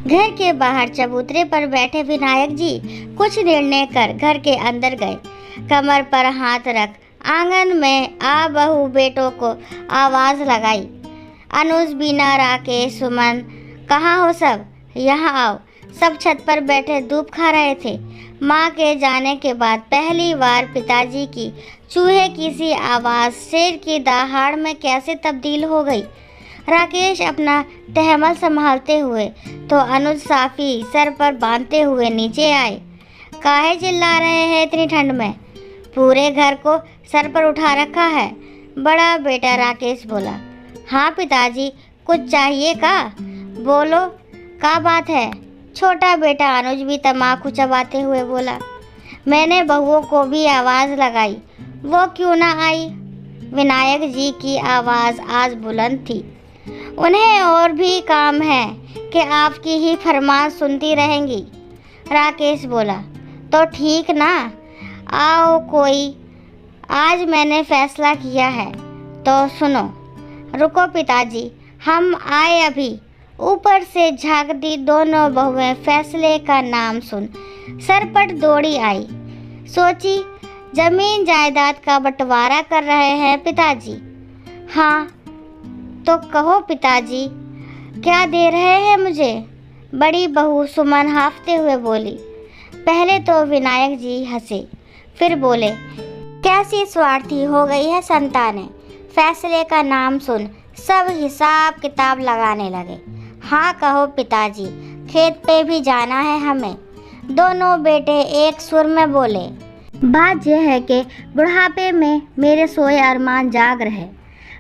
घर के बाहर चबूतरे पर बैठे विनायक जी कुछ निर्णय कर घर के अंदर गए। कमर पर हाथ रख आंगन में आ बहू बेटों को आवाज़ लगाई। अनुज, बीना, राकेश, सुमन, कहाँ हो सब? यहाँ आओ। सब छत पर बैठे धूप खा रहे थे। माँ के जाने के बाद पहली बार पिताजी की चूहे की सी आवाज़ शेर की दहाड़ में कैसे तब्दील हो गई। राकेश अपना तहमल संभालते हुए तो अनुज साफ़ी सर पर बांधते हुए नीचे आए। काहे चिल्ला रहे हैं इतनी ठंड में? पूरे घर को सर पर उठा रखा है। बड़ा बेटा राकेश बोला। हाँ पिताजी, कुछ चाहिए का? बोलो, का बात है? छोटा बेटा अनुज भी तम्बाकू चबाते हुए बोला। मैंने बहुओं को भी आवाज़ लगाई, वो क्यों ना आई? विनायक जी की आवाज़ आज बुलंद थी। उन्हें और भी काम है कि आपकी ही फरमाइश सुनती रहेंगी। राकेश बोला। तो ठीक ना, आओ कोई, आज मैंने फैसला किया है तो सुनो। रुको पिताजी, हम आए अभी। ऊपर से झांकती दोनों बहुएं फैसले का नाम सुन सरपट दौड़ी आई। सोची, जमीन जायदाद का बंटवारा कर रहे हैं पिताजी। हाँ तो कहो पिताजी, क्या दे रहे हैं मुझे? बड़ी बहू सुमन हांफते हुए बोली। पहले तो विनायक जी हंसे, फिर बोले, कैसी स्वार्थी हो गई है संतानें। फैसले का नाम सुन सब हिसाब किताब लगाने लगे। हाँ कहो पिताजी, खेत पे भी जाना है हमें। दोनों बेटे एक सुर में बोले। बात यह है कि बुढ़ापे में मेरे सोए अरमान जाग रहे।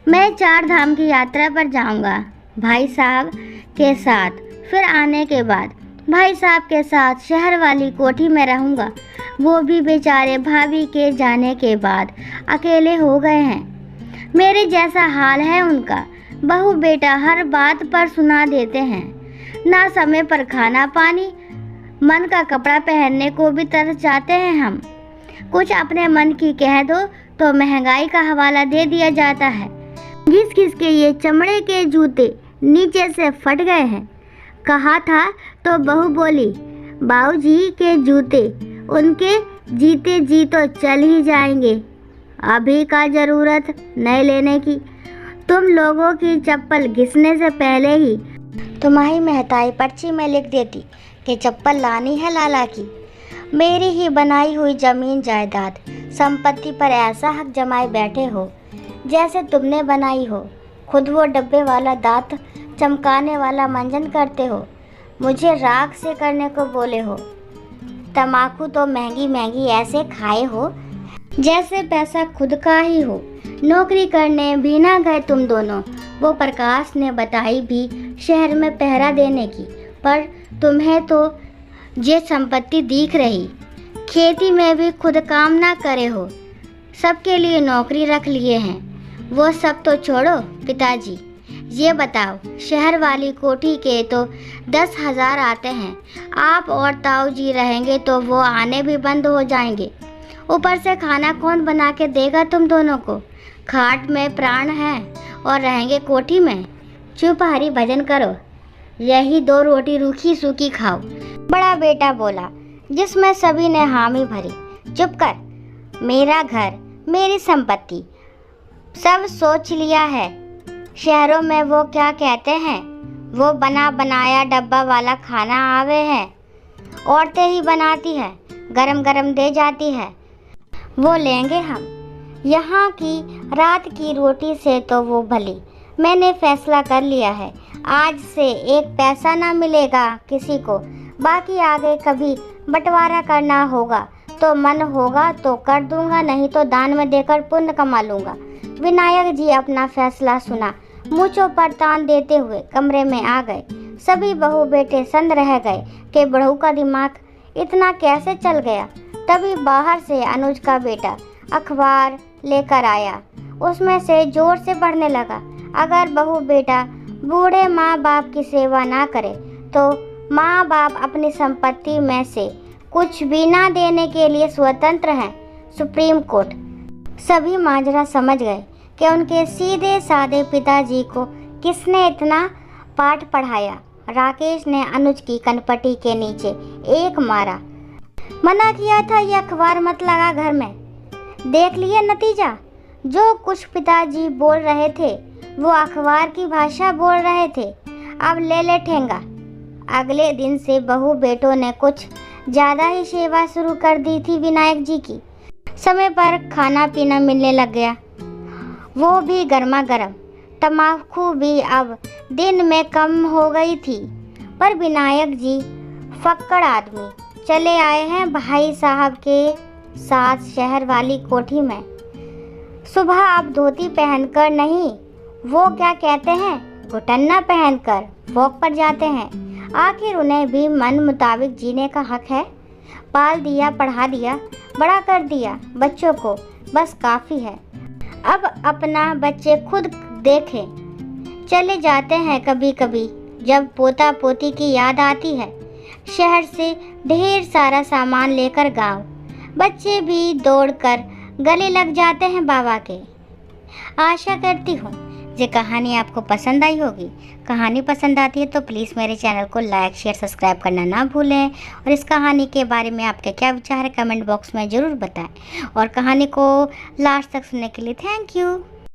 मैं 4 धाम की यात्रा पर जाऊंगा भाई साहब के साथ। फिर आने के बाद भाई साहब के साथ शहर वाली कोठी में रहूंगा। वो भी बेचारे भाभी के जाने के बाद अकेले हो गए हैं। मेरे जैसा हाल है उनका। बहू बेटा हर बात पर सुना देते हैं। ना समय पर खाना पानी, मन का कपड़ा पहनने को भी तरस जाते हैं हम। कुछ अपने मन की कह दो तो महंगाई का हवाला दे दिया जाता है। घिस घिस के ये चमड़े के जूते नीचे से फट गए हैं। कहा था तो बहू बोली, बाबूजी के जूते उनके जीते जी तो चल ही जाएंगे। अभी का ज़रूरत नहीं लेने की। तुम लोगों की चप्पल घिसने से पहले ही तुम्हारी महताई पर्ची में लिख देती कि चप्पल लानी है लाला की। मेरी ही बनाई हुई ज़मीन जायदाद संपत्ति पर ऐसा हक जमाए बैठे हो जैसे तुमने बनाई हो। खुद वो डब्बे वाला दांत चमकाने वाला मंजन करते हो, मुझे राख से करने को बोले हो। तम्बाकू तो महंगी महंगी ऐसे खाए हो जैसे पैसा खुद का ही हो। नौकरी करने भी ना गए तुम दोनों। वो प्रकाश ने बताई भी शहर में पहरा देने की, पर तुम्हें तो ये संपत्ति दिख रही। खेती में भी खुद काम ना करे हो, सबके लिए नौकरी रख लिए हैं। वो सब तो छोड़ो पिताजी, ये बताओ, शहर वाली कोठी के तो 10,000 आते हैं। आप और ताऊ जी रहेंगे तो वो आने भी बंद हो जाएंगे। ऊपर से खाना कौन बना के देगा तुम दोनों को? खाट में प्राण है और रहेंगे कोठी में। चुप हरी भजन करो, यही 2 रोटी रूखी सूखी खाओ। बड़ा बेटा बोला, जिसमें सभी ने हामी भरी। चुप कर, मेरा घर, मेरी संपत्ति, सब सोच लिया है। शहरों में वो क्या कहते हैं, वो बना बनाया डब्बा वाला खाना आवे है, औरतें ही बनाती है, गरम गरम दे जाती है, वो लेंगे हम। यहाँ की रात की रोटी से तो वो भली। मैंने फैसला कर लिया है, आज से 1 पैसा ना मिलेगा किसी को। बाकी आगे कभी बंटवारा करना होगा तो मन होगा तो कर दूंगा, नहीं तो दान में देकर पुण्य कमा लूँगा। विनायक जी अपना फैसला सुना मूँछों पर तान देते हुए कमरे में आ गए। सभी बहू बेटे संग रह गए कि बहू का दिमाग इतना कैसे चल गया। तभी बाहर से अनुज का बेटा अखबार लेकर आया। उसमें से जोर से पढ़ने लगा। अगर बहू बेटा बूढ़े माँ बाप की सेवा ना करे तो माँ बाप अपनी संपत्ति में से कुछ भी ना देने के लिए स्वतंत्र हैं। Supreme court. सभी माजरा समझ गए कि उनके सीधे साधे पिताजी को किसने इतना पाठ पढ़ाया। राकेश ने अनुज की कनपटी के नीचे एक मारा। मना किया था ये अखबार मत लगा घर में। देख लिए नतीजा। जो कुछ पिताजी बोल रहे थे वो अखबार की भाषा बोल रहे थे। अब ले ठेंगा। अगले दिन से बहू बेटों ने कुछ ज़्यादा ही सेवा शुरू कर दी थी विनायक जी की। समय पर खाना पीना मिलने लग गया, वो भी गर्मा गर्म। तम्बाकू भी अब दिन में कम हो गई थी। पर विनायक जी फक्कड़ आदमी चले आए हैं भाई साहब के साथ शहर वाली कोठी में। सुबह अब धोती पहनकर नहीं, वो क्या कहते हैं, घुटन्ना पहनकर वॉक पर जाते हैं। आखिर उन्हें भी मन मुताबिक जीने का हक है। पाल दिया, पढ़ा दिया, बड़ा कर दिया बच्चों को, बस काफ़ी है। अब अपना बच्चे खुद देखें। चले जाते हैं कभी कभी जब पोता पोती की याद आती है। शहर से ढेर सारा सामान लेकर गांव। बच्चे भी दौड़कर गले लग जाते हैं बाबा के। आशा करती हूँ ये कहानी आपको पसंद आई होगी। कहानी पसंद आती है तो प्लीज़ मेरे चैनल को लाइक शेयर सब्सक्राइब करना ना भूलें। और इस कहानी के बारे में आपके क्या विचार है कमेंट बॉक्स में ज़रूर बताएं। और कहानी को लास्ट तक सुनने के लिए थैंक यू।